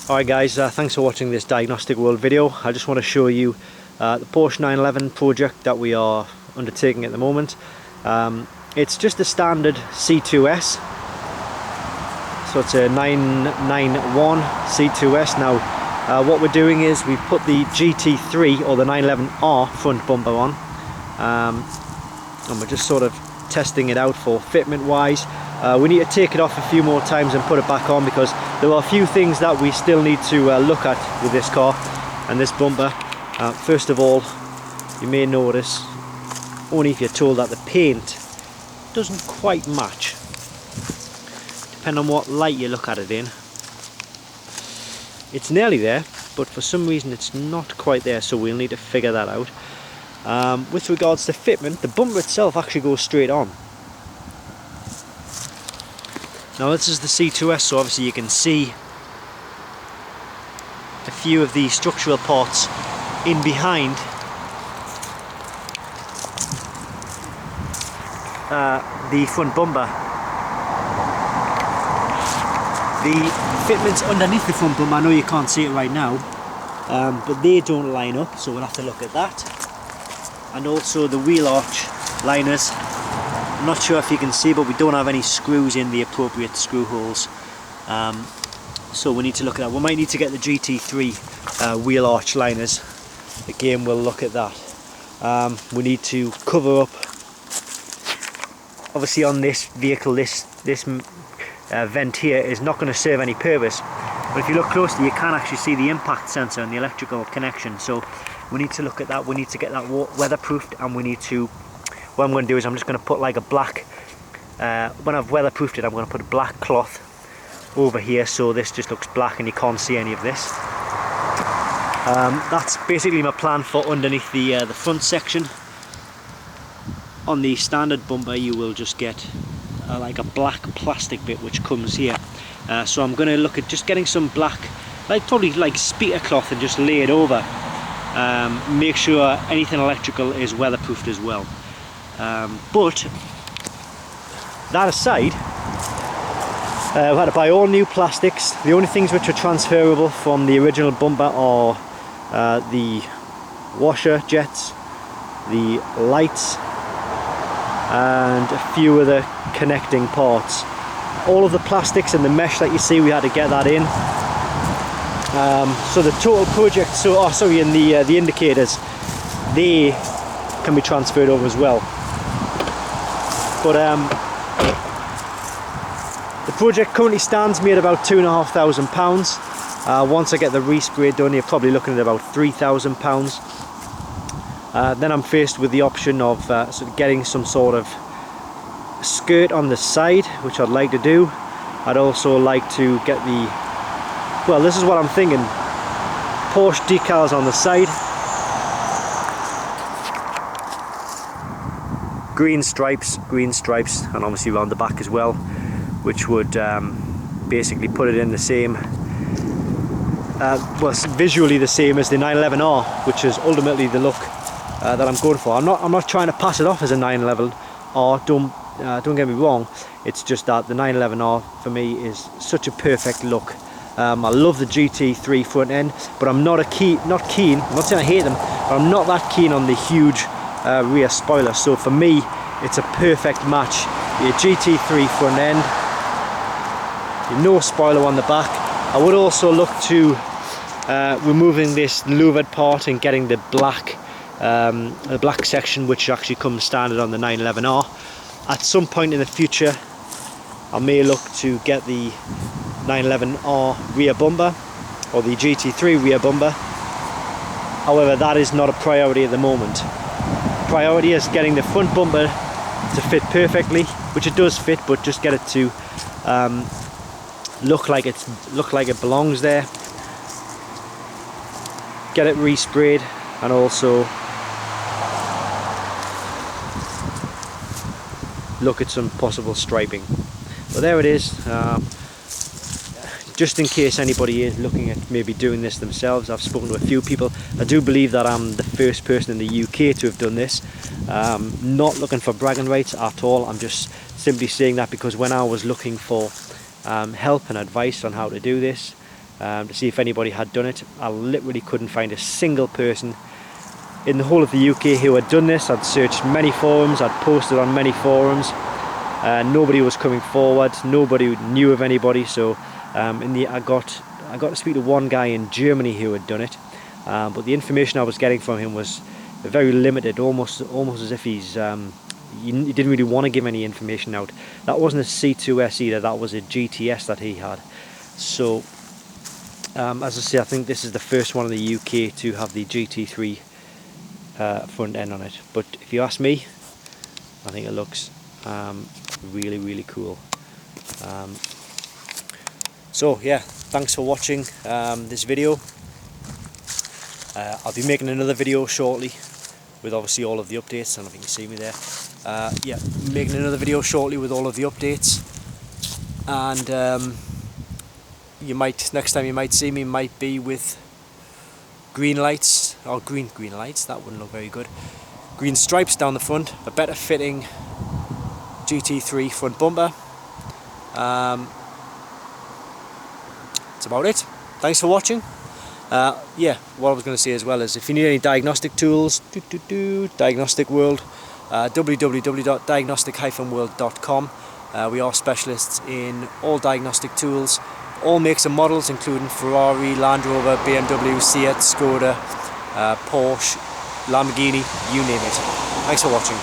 Alright guys, thanks for watching this Diagnostic World video. I just want to show you the Porsche 911 project that we are undertaking at the moment. It's just a standard C2S, so it's a 991 C2S. Now what we're doing is we've put the GT3 or the 911R front bumper on, and we're just sort of testing it out for fitment wise. We need to take it off a few more times and put it back on because there are a few things that we still need to look at with this car and this bumper. First of all, you may notice, only if you're told, that the paint doesn't quite match, depending on what light you look at it in. It's nearly there, but for some reason it's not quite there, so we'll need to figure that out. With regards to fitment, the bumper itself actually goes straight on. Now this is the C2S, so obviously you can see a few of the structural parts in behind the front bumper. The fitments underneath the front bumper, I know you can't see it right now, but they don't line up, so we'll have to look at that. And also the wheel arch liners. I'm not sure if you can see, but we don't have any screws in the appropriate screw holes, so we need to look at that. We might need to get the GT3 wheel arch liners. Again, we'll look at that. We need to cover up, obviously on this vehicle, this vent here is not going to serve any purpose, but if you look closely you can actually see the impact sensor and the electrical connection, so we need to look at that. We need to get that weatherproofed, and we need to, what I'm going to do is I'm just going to put like a black, when I've weatherproofed it, I'm going to put a black cloth over here so this just looks black and you can't see any of this. That's basically my plan for underneath the front section. On the standard bumper you will just get like a black plastic bit which comes here. So I'm going to look at just getting some black, probably like speaker cloth, and just lay it over. Make sure anything electrical is weatherproofed as well. But that aside, I've had to buy all new plastics. The only things which are transferable from the original bumper are the washer jets, the lights, and a few other connecting parts. All of the plastics and the mesh that you see, we had to get that in. So the total project, and the indicators, they can be transferred over as well. But the project currently stands me at about £2,500. Once I get the respray done, you're probably looking at about £3,000. Then I'm faced with the option of sort of getting some sort of skirt on the side, which I'd like to do. I'd also like to get the, well, this is what I'm thinking, Porsche decals on the side, green stripes, and obviously around the back as well, which would basically put it in the same, well, visually the same as the 911R, which is ultimately the look that I'm going for. I'm not trying to pass it off as a 911R. Don't get me wrong. It's just that the 911R for me is such a perfect look. I love the GT3 front end, but I'm not keen. I'm not saying I hate them, but I'm not that keen on the huge rear spoiler. So for me, it's a perfect match. Your GT3 front end, no spoiler on the back. I would also look to removing this louvered part and getting the black section, which actually comes standard on the 911R. At some point in the future, I may look to get the 911R rear bumper or the GT3 rear bumper. However, that is not a priority at the moment. Priority is getting the front bumper to fit perfectly, which it does fit, but just get it to look like it belongs there. Get it resprayed, and also look at some possible striping. But there it is. Just in case anybody is looking at maybe doing this themselves, I've spoken to a few people. I do believe that I'm the first person in the UK to have done this. Not looking for bragging rights at all. I'm just simply saying that because when I was looking for help and advice on how to do this, to see if anybody had done it. I literally couldn't find a single person in the whole of the UK who had done this. I'd searched many forums, I'd posted on many forums, nobody was coming forward, nobody knew of anybody. So I got to speak to one guy in Germany who had done it, but the information I was getting from him was very limited, almost as if he didn't really want to give any information out. That wasn't a C2S either, that was a GTS that he had. So as I say, I think this is the first one in the UK to have the GT3 front end on it. But if you ask me, I think it looks really cool. So yeah, thanks for watching this video. I'll be making another video shortly with obviously all of the updates. I don't know if you can see me there. Yeah, making another video shortly with all of the updates, and next time you might see me might be with green lights, or green lights, that wouldn't look very good. Green stripes down the front, a better fitting GT3 front bumper. That's about it. Thanks for watching. Yeah, what I was going to say as well is if you need any diagnostic tools, Diagnostic World, www.diagnostic-world.com. We are specialists in all diagnostic tools, all makes and models, including Ferrari, Land Rover, BMW, Seat, Skoda, Porsche, Lamborghini, you name it. Thanks for watching.